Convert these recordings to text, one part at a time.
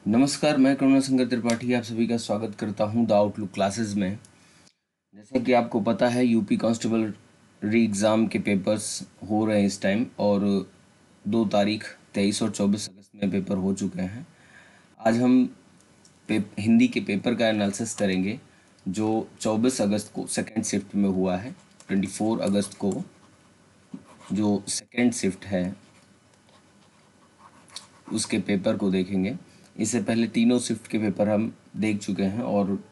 नमस्कार, मैं करुणाशंकर त्रिपाठी आप सभी का स्वागत करता हूं द आउटलुक क्लासेस में। जैसा कि आपको पता है यूपी कांस्टेबल री एग्ज़ाम के पेपर्स हो रहे हैं इस टाइम और 2 तारीख 23 और 24 अगस्त में पेपर हो चुके हैं। आज हम हिंदी के पेपर का एनालिसिस करेंगे जो 24 अगस्त को सेकेंड शिफ्ट में हुआ है। 24 अगस्त को जो सेकेंड शिफ्ट है उसके पेपर को देखेंगे। इससे पहले तीनों शिफ्ट के पेपर हम देख चुके हैं और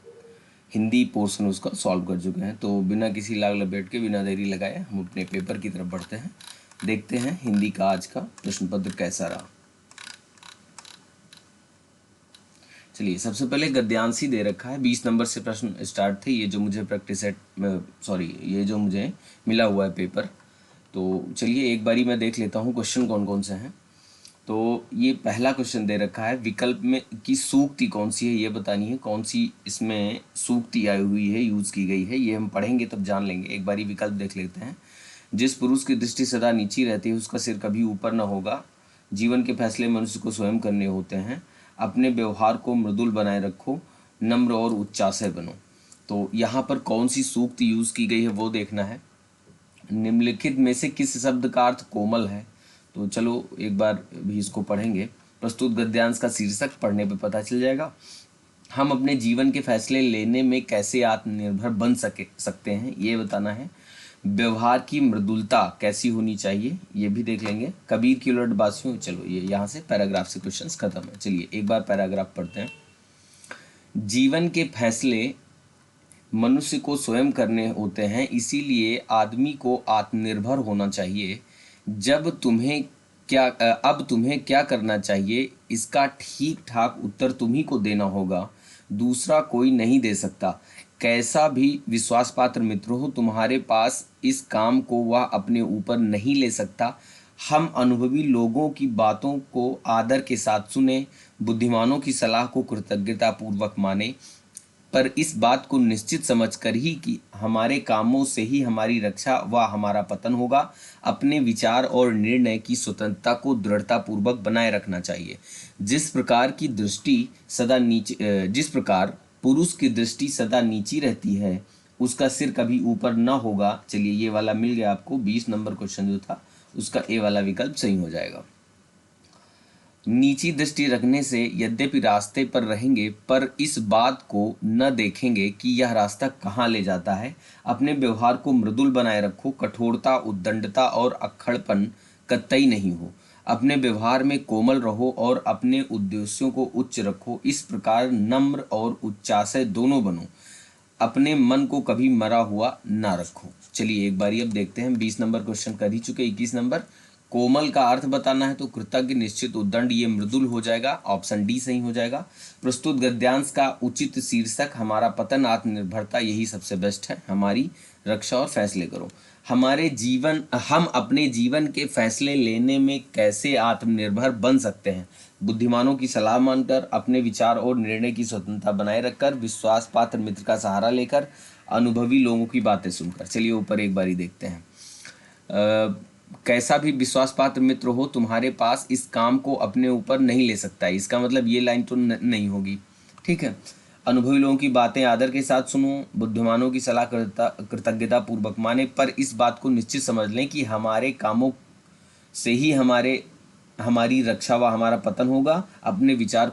हिंदी पोर्शन उसका सॉल्व कर चुके हैं। तो बिना किसी लाग लपेट के बिना देरी लगाए हम अपने पेपर की तरफ बढ़ते हैं। देखते हैं हिंदी का आज का प्रश्न पत्र कैसा रहा। चलिए, सबसे पहले गद्यांश ही दे रखा है। 20 नंबर से प्रश्न स्टार्ट थे। ये जो मुझे प्रैक्टिस सेट ये जो मुझे मिला हुआ है पेपर। तो चलिए एक बारी मैं देख लेता हूँ क्वेश्चन कौन कौन से हैं। तो ये पहला क्वेश्चन दे रखा है, विकल्प में की सूक्ति कौन सी है ये बतानी है। कौन सी इसमें सूक्ति आई हुई है, यूज़ की गई है, ये हम पढ़ेंगे तब जान लेंगे। एक बारी विकल्प देख लेते हैं। जिस पुरुष की दृष्टि सदा नीची रहती है उसका सिर कभी ऊपर न होगा। जीवन के फैसले मनुष्य को स्वयं करने होते हैं। अपने व्यवहार को मृदुल बनाए रखो, नम्र और उच्चासय बनो। तो यहाँ पर कौन सी सूक्ति यूज़ की गई है वो देखना है। निम्नलिखित में से किस शब्द का अर्थ कोमल है। तो चलो एक बार भी इसको पढ़ेंगे। प्रस्तुत गद्यांश का शीर्षक पढ़ने पे पता चल जाएगा। हम अपने जीवन के फैसले लेने में कैसे आत्मनिर्भर बन सकते हैं ये बताना है। व्यवहार की मृदुलता कैसी होनी चाहिए ये भी देख लेंगे। कबीर की उलटबाजियों, चलो ये यहाँ से पैराग्राफ से क्वेश्चंस खत्म है। चलिए एक बार पैराग्राफ पढ़ते हैं। जीवन के फैसले मनुष्य को स्वयं करने होते हैं, इसीलिए आदमी को आत्मनिर्भर होना चाहिए। अब तुम्हें क्या करना चाहिए इसका ठीक ठाक उत्तर तुम्ही को देना होगा, दूसरा कोई नहीं दे सकता। कैसा भी विश्वासपात्र मित्र हो, तुम्हारे पास इस काम को वह अपने ऊपर नहीं ले सकता। हम अनुभवी लोगों की बातों को आदर के साथ सुने, बुद्धिमानों की सलाह को कृतज्ञतापूर्वक माने, पर इस बात को निश्चित समझकर ही कि हमारे कामों से ही हमारी रक्षा व हमारा पतन होगा। अपने विचार और निर्णय की स्वतंत्रता को दृढ़तापूर्वक बनाए रखना चाहिए। जिस प्रकार पुरुष की दृष्टि सदा नीची रहती है उसका सिर कभी ऊपर न होगा। चलिए ये वाला मिल गया आपको। 20 नंबर क्वेश्चन जो था उसका ए वाला विकल्प सही हो जाएगा। नीची दृष्टि रखने से यद्यपि रास्ते पर रहेंगे पर इस बात को न देखेंगे कि यह रास्ता कहाँ ले जाता है। अपने व्यवहार को मृदुल बनाए रखो, कठोरता, उद्दंडता और अक्खड़पन कतई नहीं हो। अपने व्यवहार में कोमल रहो और अपने उद्देश्यों को उच्च रखो। इस प्रकार नम्र और उच्चासय दोनों बनो। अपने मन को कभी मरा हुआ ना रखो। चलिए एक बारी अब देखते हैं। 20 नंबर क्वेश्चन कर ही चुके। 21 नंबर, कोमल का अर्थ बताना है तो कृतज्ञ, निश्चित, उद्दंड, ये मृदुल हो जाएगा। ऑप्शन डी सही हो जाएगा। प्रस्तुत गद्यांश का उचित शीर्षक हमारा पतन, आत्मनिर्भरता, यही सबसे बेस्ट है। हमारी रक्षा और फैसले करो। हम अपने जीवन के फैसले लेने में कैसे आत्मनिर्भर बन सकते हैं। बुद्धिमानों की सलाह मानकर, अपने विचार और निर्णय की स्वतंत्रता बनाए रखकर, विश्वास पात्र मित्र का सहारा लेकर, अनुभवी लोगों की बातें सुनकर। चलिए ऊपर एक बारी देखते हैं। कैसा भी विश्वास पात्र मित्र हो तुम्हारे पास इस काम को अपने ऊपर नहीं ले सकता है। इसका मतलब ये लाइन तो नहीं होगी। ठीक है। अनुभवी लोगों की बातें आदर के साथ सुनो, बुद्धिमानों की सलाह कृतज्ञता पूर्वक माने, पर इस बात को निश्चित समझ लें कि हमारे कामों से ही हमारी रक्षा व हमारा पतन होगा। अपने विचार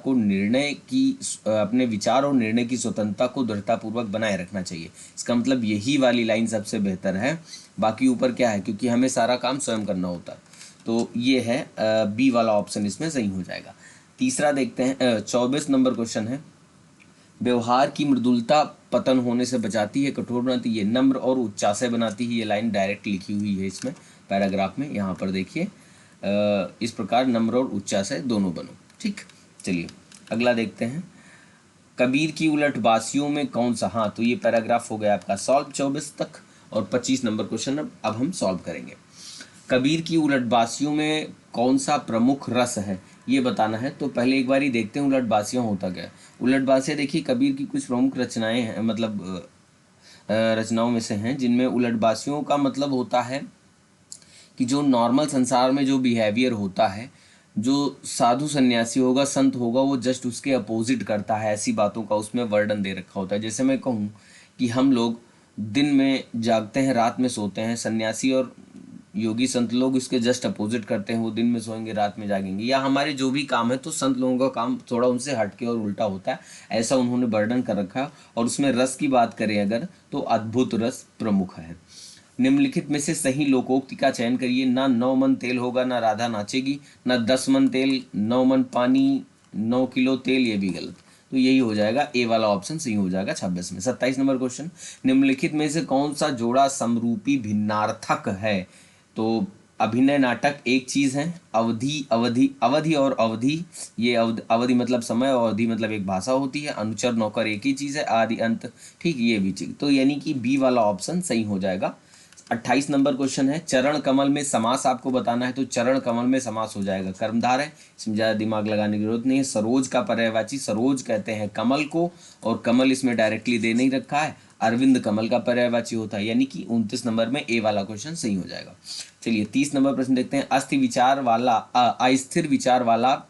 और निर्णय की स्वतंत्रता को दृढ़तापूर्वक बनाए रखना चाहिए। इसका मतलब यही वाली लाइन सबसे बेहतर है। बाकी ऊपर क्या है, क्योंकि हमें सारा काम स्वयं करना होता है। तो ये है बी वाला ऑप्शन इसमें सही हो जाएगा। तीसरा देखते हैं। 24 नंबर क्वेश्चन है, व्यवहार की मृदुलता पतन होने से बचाती है, कठोर बनाती है, नम्र और उच्चासय बनाती है। ये लाइन डायरेक्ट लिखी हुई है इसमें पैराग्राफ में। यहाँ पर देखिए, इस प्रकार नम्र और उच्चासय दोनों बनो। ठीक। चलिए अगला देखते हैं। कबीर की उलटबासियों में कौन सा, हाँ तो ये पैराग्राफ हो गया आपका सॉल्व 24 तक। और 25 नंबर क्वेश्चन अब हम सॉल्व करेंगे। कबीर की उलटबासियों में कौन सा प्रमुख रस है ये बताना है। तो पहले एक बार ही देखते हैं उलटबासियाँ होता क्या है। उलटबासियाँ देखिए कबीर की कुछ प्रमुख रचनाएं हैं, मतलब रचनाओं में से हैं, जिनमें उलटबासियों का मतलब होता है कि जो नॉर्मल संसार में जो बिहेवियर होता है, जो साधु सन्यासी होगा, संत होगा, वो जस्ट उसके अपोजिट करता है, ऐसी बातों का उसमें वर्णन दे रखा होता है। जैसे मैं कहूँ कि हम लोग दिन में जागते हैं, रात में सोते हैं, सन्यासी और योगी संत लोग इसके जस्ट अपोजिट करते हैं, वो दिन में सोएंगे, रात में जागेंगे। या हमारे जो भी काम है, तो संत लोगों का काम थोड़ा उनसे हटके और उल्टा होता है, ऐसा उन्होंने वर्णन कर रखा है। और उसमें रस की बात करें अगर, तो अद्भुत रस प्रमुख है। निम्नलिखित में से सही लोकोक्ति का चयन करिए। ना 9 मन तेल होगा, ना राधा नाचेगी, ना 10 मन तेल, 9 मन पानी, 9 किलो तेल, ये भी गलत। तो यही हो जाएगा, ए वाला ऑप्शन सही हो जाएगा 26 में। 27 नंबर क्वेश्चन, निम्नलिखित में से कौन सा जोड़ा समरूपी भिन्नार्थक है? तो अभिनय नाटक एक चीज है, अवधि अवधि अवधि और अवधि, ये अवधि मतलब समय और अवधि मतलब एक भाषा होती है। अनुचर नौकर एक ही चीज है, आदि अंत, ठीक, ये भी चीज। तो यानी कि बी वाला ऑप्शन सही हो जाएगा। 28 नंबर क्वेश्चन है, चरण कमल में समास आपको बताना है। तो चरण कमल में समास हो जाएगा कर्मधार है, इसमें ज़्यादा दिमाग लगाने की जरूरत नहीं है। सरोज का पर्यायवाची, सरोज कहते हैं कमल को, और कमल इसमें डायरेक्टली दे नहीं रखा है। अरविंद कमल का पर्यायवाची होता है, यानी कि 29 नंबर में ए वाला क्वेश्चन सही हो जाएगा। चलिए 30 नंबर प्रश्न देखते हैं। अस्थिर विचार वाला अस्थिर विचार वाला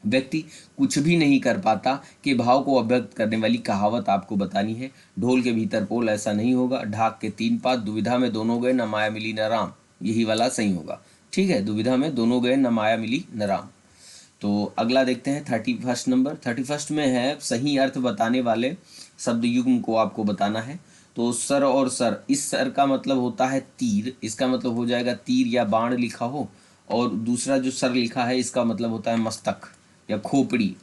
व्यक्ति कुछ भी नहीं कर पाता के भाव को अभिव्यक्त करने वाली कहावत आपको बतानी है। ढोल के भीतर पोल, ऐसा नहीं होगा। ढाक के 3 पात, दुविधा में दोनों गए, न माया मिली न राम, यही वाला सही होगा। ठीक है, दुविधा में दोनों गए, न माया मिली न राम। तो अगला देखते हैं 31 नंबर। 31 में है सही अर्थ बताने वाले शब्द युग्म को आपको बताना है। तो सर और सर, इस सर का मतलब होता है तीर, इसका मतलब हो जाएगा तीर या बाण लिखा हो। और दूसरा जो सर लिखा है, इसका मतलब होता है मस्तक या खोपड़ी।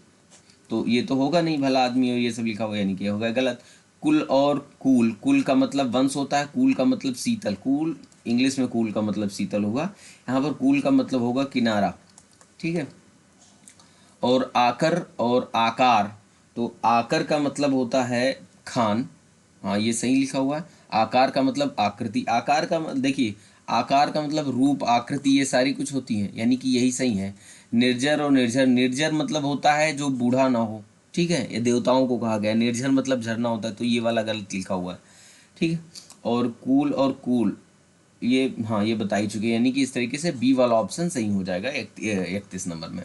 तो ये तो होगा नहीं, भला आदमी हो, ये सब लिखा हुआ, यानी कि होगा गलत। कुल और कूल, कुल का मतलब वंश होता है, कूल का मतलब शीतल। कूल इंग्लिश में कूल का मतलब शीतल होगा, यहाँ पर कूल का मतलब होगा किनारा। ठीक है। और आकर और आकार, तो आकर का मतलब होता है खान, हाँ ये सही लिखा हुआ है। आकार का मतलब आकृति, आकार का देखिए, आकार का मतलब रूप, आकृति, ये सारी कुछ होती हैं, यानी कि यही सही है। निर्जर और निर्झर, निर्जर मतलब होता है जो बूढ़ा ना हो, ठीक है, ये देवताओं को कहा गया। निर्झर मतलब झरना होता है, तो ये वाला गलत लिखा हुआ है। ठीक है। और कूल और कूल, ये हाँ ये बता ही चुके, यानी कि इस तरीके से बी वाला ऑप्शन सही हो जाएगा 31 नंबर में।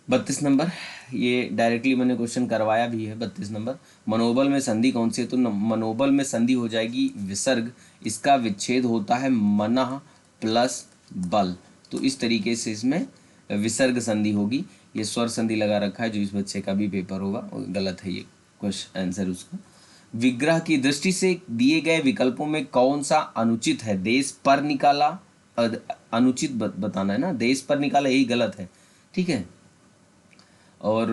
32 नंबर, ये डायरेक्टली मैंने क्वेश्चन करवाया भी है। 32 नंबर, मनोबल में संधि कौन सी है? तो मनोबल में संधि हो जाएगी विसर्ग, इसका विच्छेद होता है मनः प्लस बल। तो इस तरीके से इसमें विसर्ग संधि होगी। ये स्वर संधि लगा रखा है, जो इस बच्चे का भी पेपर होगा, गलत है ये क्वेश्चन आंसर उसका। विग्रह की दृष्टि से दिए गए विकल्पों में कौन सा अनुचित है? देश पर निकाला, अनुचित बताना है ना, देश पर निकाला यही गलत है। ठीक है। और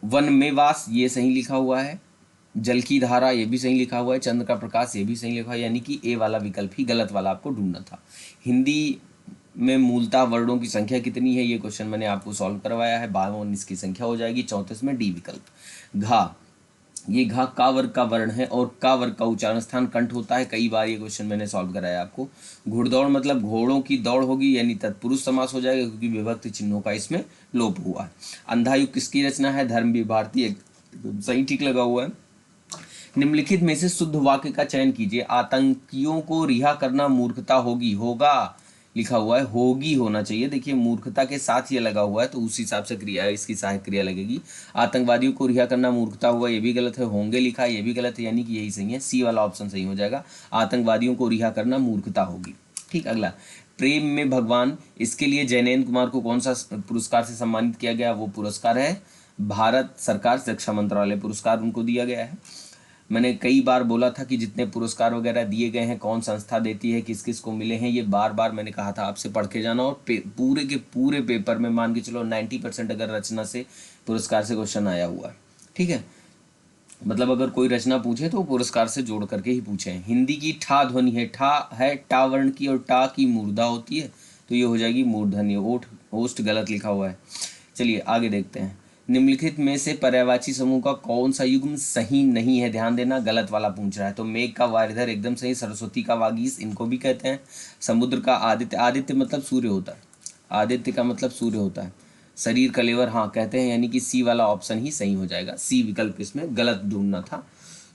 वन में वास, ये सही लिखा हुआ है। जल की धारा, ये भी सही लिखा हुआ है। चंद्र का प्रकाश, ये भी सही लिखा है, यानी कि ए वाला विकल्प ही गलत वाला आपको ढूंढना था। हिंदी में मूलतः वर्णों की संख्या कितनी है? ये क्वेश्चन मैंने आपको सॉल्व करवाया है। 52 इसकी संख्या हो जाएगी। 34 में डी विकल्प। घा, ये घा का वर्ग का वर्ण है, और का वर्ग का उच्चारण स्थान कंठ होता है। कई बार ये क्वेश्चन मैंने सॉल्व कराया आपको। घुड़दौड़ मतलब घोड़ों की दौड़ होगी, यानी तत्पुरुष समास हो जाएगा, क्योंकि विभक्ति चिन्हों का इसमें लोप हुआ है। अंधायुग किसकी रचना है? धर्मवीर भारती, एकदम सही ठीक लगा हुआ है। निम्नलिखित में से शुद्ध वाक्य का चयन कीजिए। आतंकियों को रिहा करना मूर्खता होगी, होगा लिखा हुआ है, होगी होना चाहिए। देखिए मूर्खता के साथ ये लगा हुआ है, तो उस हिसाब से क्रिया, इसकी सहायक क्रिया लगेगी। आतंकवादियों को रिहा करना मूर्खता होगा, ये भी गलत है। होंगे लिखा है, ये भी गलत है, यानी कि यही सही है, सी वाला ऑप्शन सही हो जाएगा। आतंकवादियों को रिहा करना मूर्खता होगी। ठीक, अगला, प्रेम में भगवान, इसके लिए जयनेंद्र कुमार को कौन सा पुरस्कार से सम्मानित किया गया? वो पुरस्कार है भारत सरकार शिक्षा मंत्रालय पुरस्कार उनको दिया गया है। मैंने कई बार बोला था कि जितने पुरस्कार वगैरह दिए गए हैं, कौन संस्था देती है, किस किस को मिले हैं, ये बार बार मैंने कहा था आपसे पढ़ के जाना। और पूरे के पूरे पेपर में मान के चलो 90% अगर रचना से पुरस्कार से क्वेश्चन आया हुआ है। ठीक है, मतलब अगर कोई रचना पूछे तो पुरस्कार से जोड़ करके ही पूछे। हिंदी की ठा ध्वनि है, ठा है टा वर्ण की, और टा की मूर्धा होती है, तो ये हो जाएगी मूर्धन्य। ओठ होस्ट गलत लिखा हुआ है। चलिए आगे देखते हैं। निम्नलिखित में से पर्यायवाची समूह का कौन सा युग्म सही नहीं है? ध्यान देना, गलत वाला पूछ रहा है। तो मेघ का वारिधर एकदम सही। सरस्वती का वागीश, इनको भी कहते हैं। समुद्र का आदित्य, आदित्य मतलब सूर्य होता है, आदित्य का मतलब सूर्य होता है। शरीर कलेवर, हाँ कहते हैं, यानी कि सी वाला ऑप्शन ही सही हो जाएगा। सी विकल्प इसमें गलत ढूंढना था।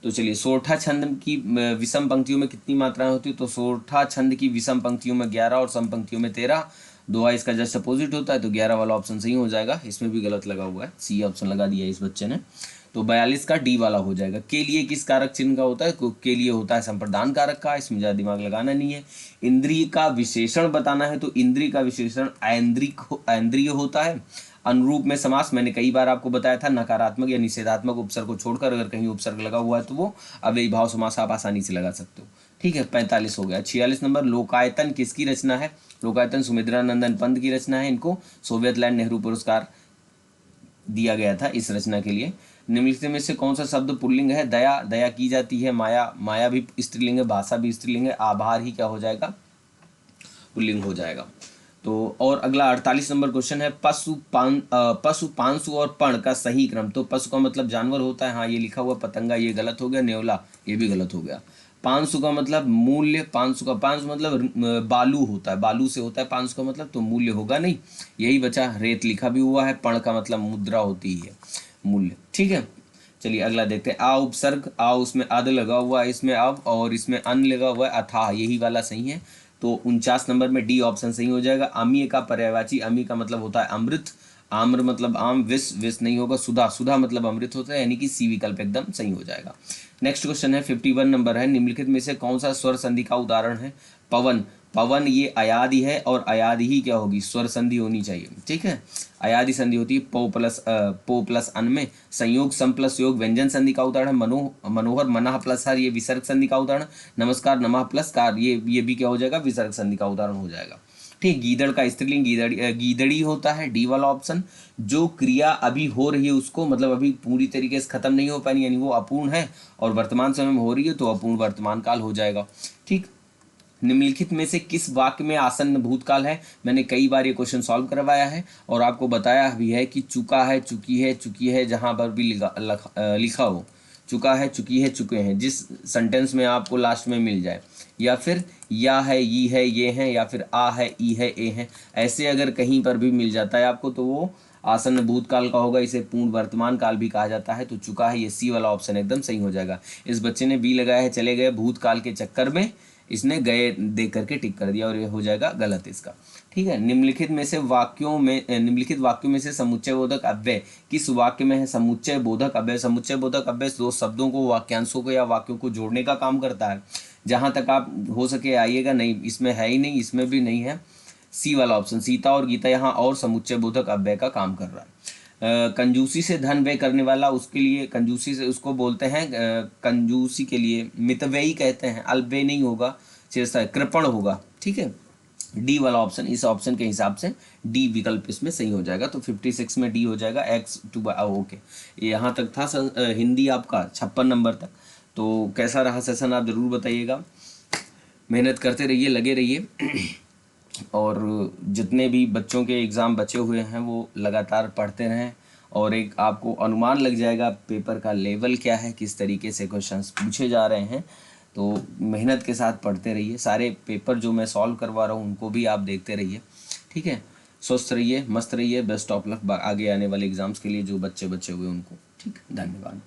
तो चलिए, सोरठा छंद की विषम पंक्तियों में कितनी मात्राएं होती है? तो सोरठा छंद की विषम पंक्तियों में 11 और सम पंक्तियों में 13। 2 इसका जस्ट अपोजिट होता है, तो 11 वाला ऑप्शन सही हो जाएगा। इसमें भी गलत लगा हुआ है, सी ऑप्शन लगा दिया है इस बच्चे ने, तो 42 का डी वाला हो जाएगा। के लिए किस कारक चिन्ह का होता है? के लिए होता है संप्रदान कारक का, इसमें ज़्यादा दिमाग लगाना नहीं है। इंद्रिय का विशेषण बताना है, तो इंद्रिय का विशेषण ऐन्द्रिय होता है। अनुरूप में समास मैंने कई बार आपको बताया था, नकारात्मक या निषेधात्मक उपसर्ग को छोड़कर अगर कहीं उपसर्ग लगा हुआ है तो वो अव्ययी भाव समास आप आसानी से लगा सकते हो। ठीक है, 45 हो गया। 46 नंबर, लोकायतन किसकी रचना है? लोकायतन सुमित्रानंदन पंत की रचना है। इनको सोवियत लैंड नेहरू पुरस्कार दिया गया था इस रचना के लिए। निम्नलिखित में से कौन सा शब्द पुल्लिंग है? दया, दया की जाती है। माया, माया भी स्त्रीलिंग है। भाषा भी स्त्रीलिंग है। आभार ही क्या हो जाएगा? पुल्लिंग हो जाएगा। तो और अगला 48 नंबर क्वेश्चन है, पशु, पांसु और पण का सही क्रम। तो पशु का मतलब जानवर होता है, हाँ ये लिखा हुआ पतंगा, ये गलत हो गया। नेवला, ये भी गलत हो गया। पांसु का मतलब मूल्य, पांसु मतलब बालू होता है, बालू से होता है पांसु का मतलब, तो मूल्य होगा नहीं, यही बचा। रेत लिखा भी हुआ है। पण का मतलब मुद्रा होती है, मूल्य। ठीक है, चलिए अगला देखते हैं। आ उपसर्ग, आ उसमें अद लगा हुआ है, इसमें अब, और इसमें अन लगा हुआ है, अथाह, यही वाला सही है। तो 49 नंबर में डी ऑप्शन सही हो जाएगा। अमीय का पर्यायवाची, अमी का मतलब होता है अमृत, आम्र मतलब आम, विष, विष नहीं होगा। सुधा, सुधा मतलब अमृत होता है, यानी कि सी विकल्प एकदम सही हो जाएगा। नेक्स्ट क्वेश्चन है 51 नंबर है, निम्नलिखित में से कौन सा स्वर संधि का उदाहरण है? पवन, पवन ये अयादि है, और अयादि ही क्या होगी? स्वर संधि होनी चाहिए। ठीक है, अयादि संधि होती है पो प्लस अन में। संयोग, सम प्लस योग व्यंजन संधि का उदाहरण। मनोहर, मनाह प्लस हर, ये विसर्ग संधि का उदाहरण। नमस्कार, नमः प्लस कार, ये भी क्या हो जाएगा? विसर्ग संधि का उदाहरण हो जाएगा। ठीक, गीदड़ का स्त्रीलिंग गीदड़ी होता है, डी वाला ऑप्शन। जो क्रिया अभी हो रही है उसको, मतलब अभी पूरी तरीके से खत्म नहीं हो पानी, यानी वो अपूर्ण है, और वर्तमान समय में हो रही है, तो अपूर्ण वर्तमान काल हो जाएगा। ठीक, निम्नलिखित में से किस वाक्य में आसन्न भूतकाल है? मैंने कई बार ये क्वेश्चन सॉल्व करवाया है और आपको बताया भी है कि चुका है, चुकी है, जहां पर भी लिखा हो चुका है, चुकी है, चुके हैं, जिस सेंटेंस में आपको लास्ट में मिल जाए, या फिर या है, ई है, ये है, या फिर आ है, ई है, ए है, ऐसे अगर कहीं पर भी मिल जाता है आपको तो वो आसन्न भूतकाल का होगा। इसे पूर्ण वर्तमान काल भी कहा जाता है। तो चुका है, ये सी वाला ऑप्शन एकदम सही हो जाएगा। इस बच्चे ने बी लगाया है, चले गए भूतकाल के चक्कर में, इसने गए देख करके टिक कर दिया, और ये हो जाएगा गलत इसका। ठीक है, निम्नलिखित वाक्यों में से समुच्चय बोधक अव्यय किस वाक्य में है? समुच्चय बोधक अव्यय, समुच्चय बोधक अव्यय दो शब्दों को, वाक्यांशों को या वाक्यों को जोड़ने का काम करता है। जहां तक आप हो सके आइएगा, नहीं इसमें है ही नहीं, इसमें भी नहीं है, सी वाला ऑप्शन। सीता और गीता यहाँ और समुच्चय बोधक अव्यय का काम कर रहा है। कंजूसी से धन व्यय करने वाला, उसके लिए कंजूसी से उसको बोलते हैं, कंजूसी के लिए मितव्ययी कहते हैं। अल्पव्यय नहीं होगा, कृपण होगा। ठीक है, डी वाला ऑप्शन, इस ऑप्शन के हिसाब से डी विकल्प इसमें सही हो जाएगा। तो 56 में डी हो जाएगा। X2 ओके, यहाँ तक था हिंदी आपका 56 नंबर तक। तो कैसा रहा सेशन आप ज़रूर बताइएगा। मेहनत करते रहिए, लगे रहिए, और जितने भी बच्चों के एग्ज़ाम बचे हुए हैं वो लगातार पढ़ते रहें, और एक आपको अनुमान लग जाएगा पेपर का लेवल क्या है, किस तरीके से क्वेश्चंस पूछे जा रहे हैं। तो मेहनत के साथ पढ़ते रहिए। सारे पेपर जो मैं सॉल्व करवा रहा हूँ उनको भी आप देखते रहिए। ठीक है, स्वस्थ रहिए, मस्त रहिए। बेस्ट ऑफ लक आगे आने वाले एग्ज़ाम्स के लिए जो बच्चे हुए उनको। ठीक, धन्यवाद।